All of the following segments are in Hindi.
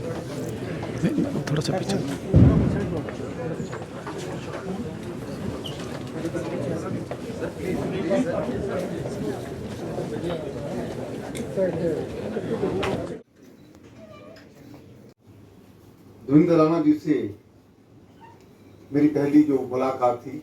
थोड़ा सा पीछे। धुंध राणा जी से मेरी पहली जो मुलाकात थी,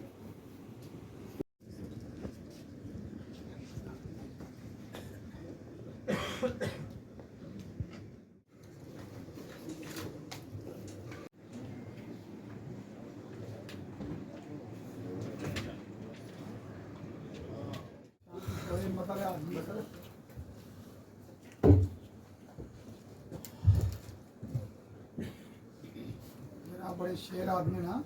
बड़े शेर आदमी ना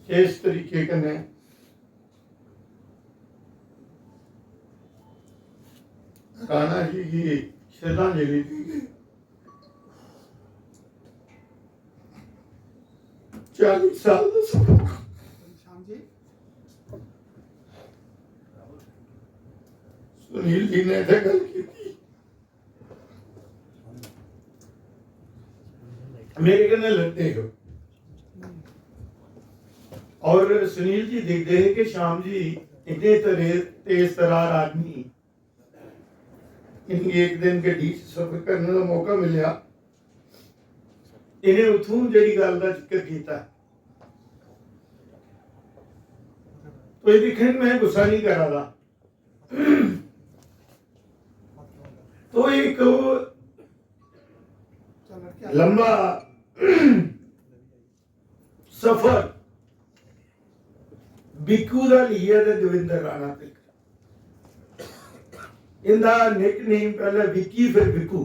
इस तरीके कने राणा जी की श्रद्धांजलि दी गई। 40 साल का सफर श्याम जी सुनील जी ने गल की थी। मेरे कने लगते हो और सुनील जी देखते हैं कि श्याम जी इतने तेज तरार आदमी, इन्हें एक दिन गड्डी सफर करने का मौका मिला, इन्हें उथों जी गल का जिक्र किया। तो ये दिखने मैं गुस्सा नहीं कर रहा था। तो एक लंबा सफर बिक्कू का लिया था दविंदर राणा तक। इनका निक नेम पहले विक्की फिर बिक्कू।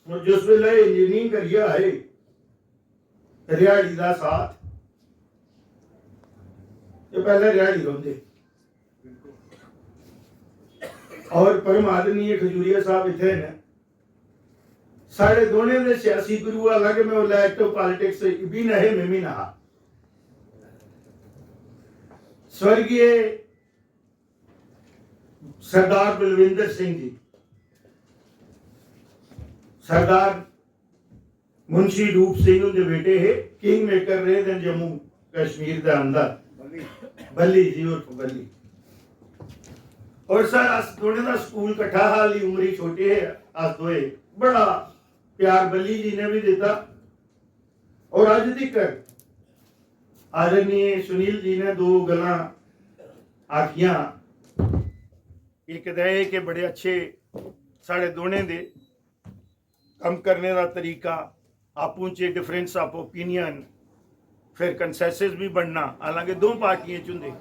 जिस वेले इंजीनियरिंग करिए आए रिहाड़ी का साथ, ये पहले रिहाड़ी रोंदे और परम आदरणीय खजूरिया साहब इतने ने साढ़े दोनों ने सियासी गुरु, हालांकि मैं इलेक्टिव पॉलिटिक्स भी नहीं मैं भी नहा। स्वर्गीय सरदार बलविंदर सिंह जी, सरदार मुंशी रूप सिंह उनके बेटे है, किंग मेकर रहे थे जम्मू कश्मीर के अंदर, बल्ली जी उर्फ बल्ली। और सर अस दोनों का स्कूल कट्ठा, हाल ही उम्री छोटी है, अस दोए बड़ा प्यार बल्ली जी ने भी देता। और अज तक आदरणीय सुनील जी ने दो गल्लां आखियां, एक दे के बड़े अच्छे साढ़े दोने दे कम करने का तरीका, आपू च डिफरेंस ऑफ ओपीनियन, फिर कंसेंसस भी बनना, हालांकि दो पार्टियां च होंदे।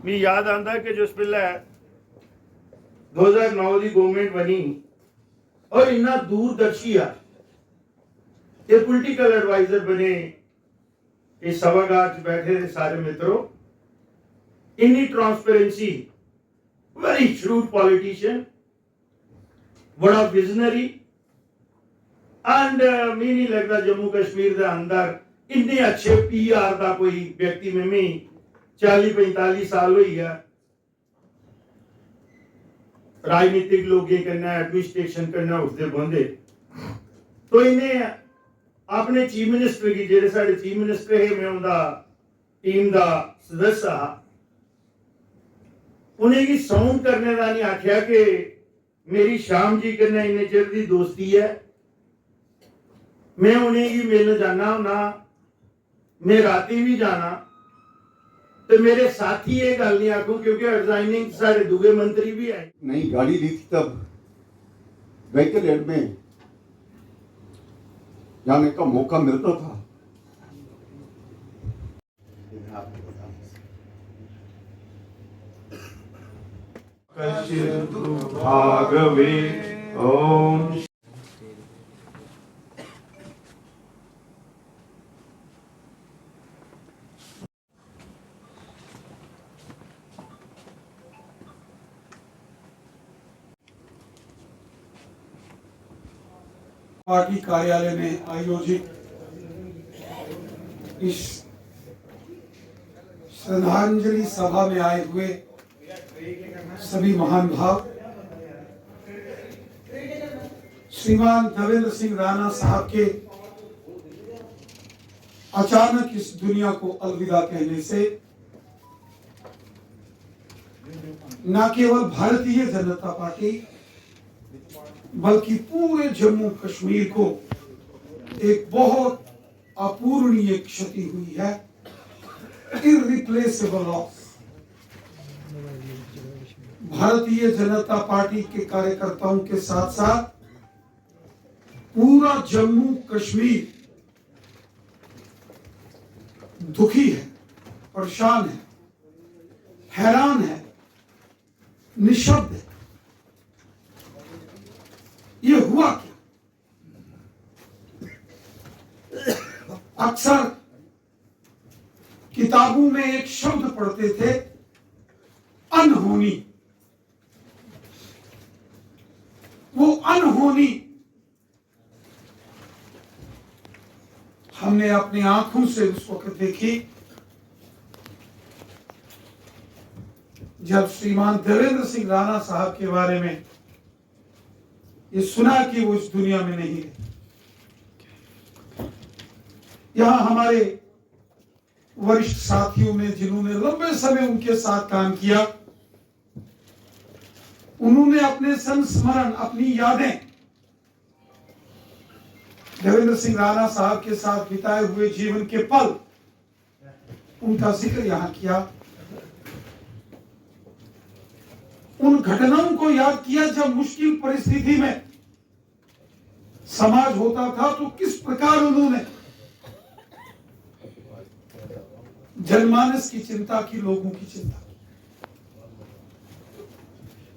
मैं याद आता कि जिस वेले 2009 की गवर्नमेंट बनी और इन्ना दूरदर्शी आ, ये पॉलिटिकल एडवाइजर बने, इस सभागार च बैठे थे सारे मित्रों, इन्नी ट्रांसपेरेंसी, वेरी श्रूड पॉलिटिशियन, बड़ा विजनरी एंड मी नहीं लगता जम्मू कश्मीर के अंदर इतने अच्छे PR का कोई व्यक्ति में मी 40-45 साल हुई है राजनीतिक लोग करना, एडमिनिस्ट्रेशन करना, उठते बंदे। तो इन्हें अपने चीफ मिनिस्टर की, जेडे साढ़े चीफ मिनिस्टर है, मैं उनका टीम का सदस्य हा, उन्हें की साउंड करने का नहीं आख्या कि मेरी श्याम जी कन्नै इन्ने चिर की दोस्ती है, मैं उन्हें की मिलने जाना होना, मैं राती भी जाना। तो मेरे साथी ये गल नहीं आखो, क्योंकि रिजाइनिंग सारे दूसरे मंत्री भी है। नई गाड़ी ली थी तब व्हीकल एड में जाने का मौका मिलता था। भागवे ओम। पार्टी कार्यालय में आयोजित इस श्रद्धांजलि सभा में आए हुए सभी महान भाव, श्रीमान देवेंद्र सिंह राणा साहब के अचानक इस दुनिया को अलविदा कहने से न केवल भारतीय जनता पार्टी बल्कि पूरे जम्मू कश्मीर को एक बहुत अपूरणीय क्षति हुई है, irreplaceable loss. Bharatiya Janata party के कार्यकर्ताओं के साथ साथ पूरा जम्मू कश्मीर दुखी है, परेशान है, हैरान है, निशब्द है। ये हुआ क्या? अक्सर किताबों में एक शब्द पढ़ते थे, अनहोनी। वो अनहोनी हमने अपनी आंखों से उस वक्त देखी जब श्रीमान देवेंद्र सिंह राणा साहब के बारे में ये सुना कि वो इस दुनिया में नहीं है। यहां हमारे वरिष्ठ साथियों ने, जिन्होंने लंबे समय उनके साथ काम किया, उन्होंने अपने संस्मरण, अपनी यादें देवेंद्र सिंह राणा साहब के साथ बिताए हुए जीवन के पल, उनका जिक्र यहां किया। उन घटनाओं को याद किया जब मुश्किल परिस्थिति में समाज होता था तो किस प्रकार उन्होंने जनमानस की चिंता की, लोगों की चिंता की।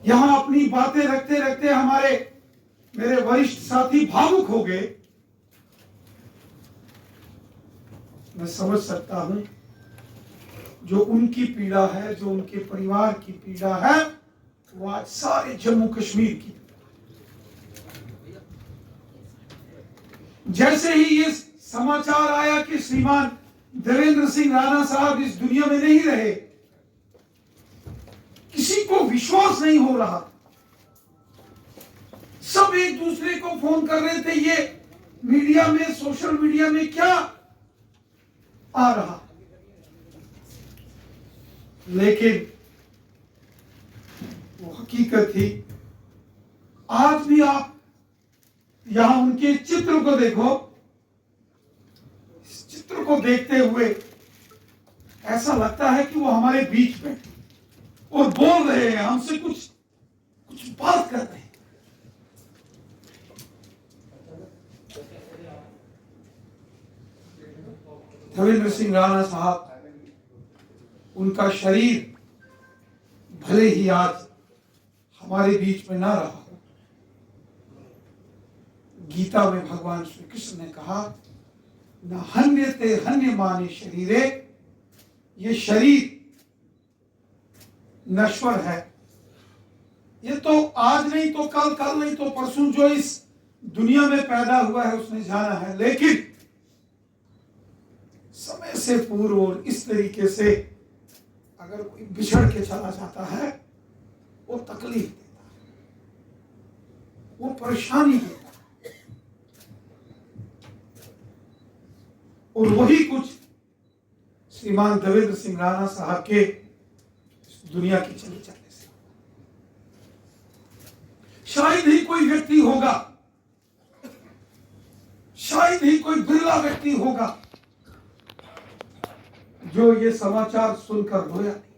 यहां अपनी बातें रखते रखते मेरे वरिष्ठ साथी भावुक हो गए। मैं समझ सकता हूं जो उनकी पीड़ा है, जो उनके परिवार की पीड़ा है, वो आज सारे जम्मू कश्मीर की। जैसे ही ये समाचार आया कि श्रीमान देवेंद्र सिंह राणा साहब इस दुनिया में नहीं रहे, किसी को विश्वास नहीं हो रहा। सब एक दूसरे को फोन कर रहे थे, ये मीडिया में, सोशल मीडिया में क्या आ रहा। लेकिन वो हकीकत थी। आज भी आप यहां उनके चित्र को देखो, इस चित्र को देखते हुए ऐसा लगता है कि वो हमारे बीच में और बोल रहे हैं, हमसे कुछ बात कर रहे हैं। देवेंद्र सिंह राणा साहब, उनका शरीर भले ही आज हमारे बीच में ना रहा हो, गीता में भगवान श्री कृष्ण ने कहा, न हन्यते हन्यमाने शरीरे, ये शरीर नश्वर है। ये तो आज नहीं तो कल, कल नहीं तो परसों जो इस दुनिया में पैदा हुआ है उसने जाना है। लेकिन समय से पूर्व और इस तरीके से अगर कोई बिछड़ के चला जाता है, वो तकलीफ देता है, वो परेशानी देता है। और वही कुछ श्रीमान देवेंद्र सिंह राणा साहब के दुनिया के चले जाने से। शायद ही कोई व्यक्ति होगा, शायद ही कोई बिरला व्यक्ति होगा जो ये समाचार सुनकर रोया नहीं।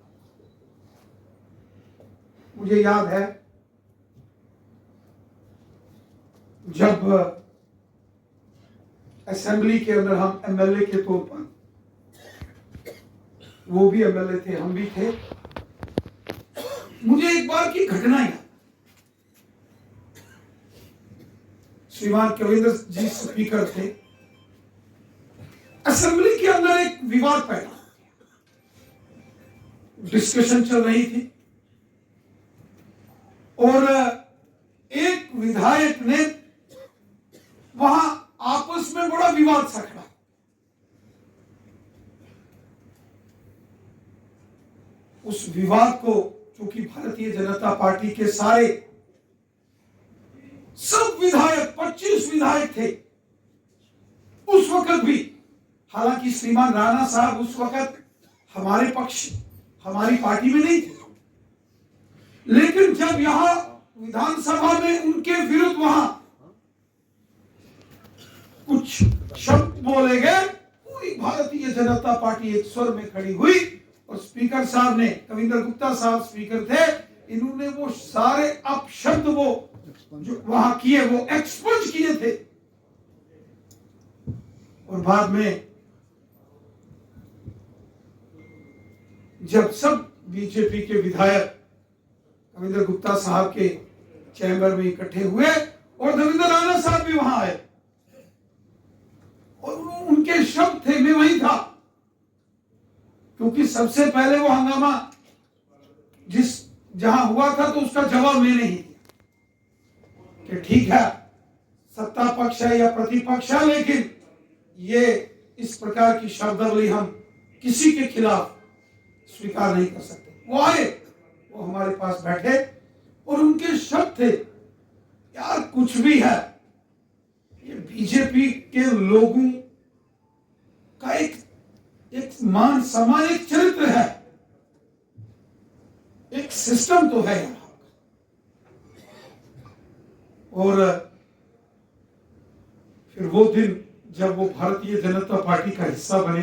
मुझे याद है जब असेंबली के अंदर हम एमएलए के तौर पर, वो भी एमएलए थे, हम भी थे, मुझे एक बार की घटना याद। श्रीमान कविंद्र जी स्पीकर थे, असेंबली के अंदर एक विवाद पैदा, डिस्कशन चल रही थी और एक विधायक ने वहां आपस में बड़ा विवाद सा खड़ा। उस विवाद को, चूंकि भारतीय जनता पार्टी के सारे सब विधायक 25 विधायक थे उस वक्त भी। हालांकि श्रीमान राणा साहब उस वक्त हमारे पक्ष, हमारी पार्टी में नहीं थे, लेकिन जब यहां विधानसभा में उनके विरुद्ध वहां कुछ शब्द बोले गए, पूरी भारतीय जनता पार्टी एक स्वर में खड़ी हुई और स्पीकर साहब ने, कविंदर गुप्ता साहब स्पीकर थे, इन्होंने वो सारे अपशब्द वो जो वहां किए वो एक्सपोज किए थे। और बाद में जब सब बीजेपी के विधायक कविंदर गुप्ता साहब के चैम्बर में इकट्ठे हुए और देवेंद्र राणा साहब भी वहां आए और उनके शब्द थे, मैं वहीं था, क्योंकि सबसे पहले वो हंगामा जहां हुआ था तो उसका जवाब मैंने ही दिया कि ठीक है सत्ता पक्ष है या प्रतिपक्ष है, लेकिन ये इस प्रकार की शब्दावली हम किसी के खिलाफ स्वीकार नहीं कर सकते। वो आए, वो हमारे पास बैठे और उनके शब्द थे, यार कुछ भी है, ये बीजेपी के लोगों का एक मान सम्मान, एक चरित्र है, एक सिस्टम तो है यहां। और फिर वो दिन जब वो भारतीय जनता पार्टी का हिस्सा बने,